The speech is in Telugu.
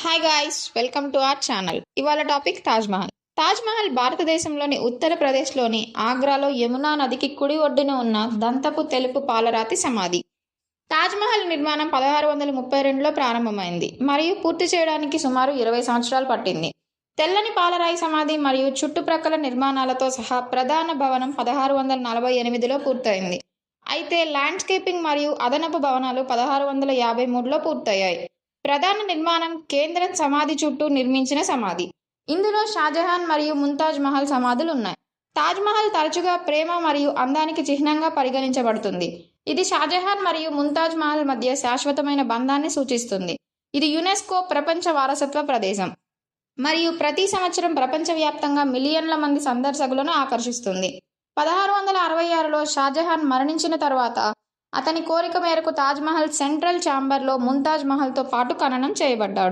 Hi guys, welcome to our channel. ఇవాళ టాపిక్ తాజ్మహల్. తాజ్మహల్ భారతదేశంలోని ఉత్తరప్రదేశ్లోని ఆగ్రాలో యమునా నదికి కుడి ఒడ్డున ఉన్న దంతపు తెలుపు పాలరాతి సమాధి. తాజ్మహల్ నిర్మాణం 1632లో ప్రారంభమైంది మరియు పూర్తి చేయడానికి సుమారు 20 సంవత్సరాలు పట్టింది. తెల్లని పాలరాయి సమాధి మరియు చుట్టుప్రక్కల నిర్మాణాలతో సహా ప్రధాన భవనం 1648లో పూర్తయింది. అయితే ల్యాండ్స్కేపింగ్ మరియు అదనపు భవనాలు 1653లో పూర్తయ్యాయి. ప్రధాన నిర్మాణం కేంద్రం సమాధి చుట్టూ నిర్మించిన సమాధి. ఇందులో షాజహాన్ మరియు ముంతాజ్ మహల్ సమాధులు ఉన్నాయి. తాజ్మహల్ తరచుగా ప్రేమ మరియు అందానికి చిహ్నంగా పరిగణించబడుతుంది. ఇది షాజహాన్ మరియు ముంతాజ్ మహల్ మధ్య శాశ్వతమైన బంధాన్ని సూచిస్తుంది. ఇది యునెస్కో ప్రపంచ వారసత్వ ప్రదేశం మరియు ప్రతి సంవత్సరం ప్రపంచవ్యాప్తంగా మిలియన్ల మంది సందర్శకులను ఆకర్షిస్తుంది. 1666లో షాజహాన్ మరణించిన తర్వాత అతని కోరిక మేరకు తాజ్మహల్ సెంట్రల్ ఛాంబర్లో ముంతాజ్ మహల్తో పాటు ఖననం చేయబడ్డాడు.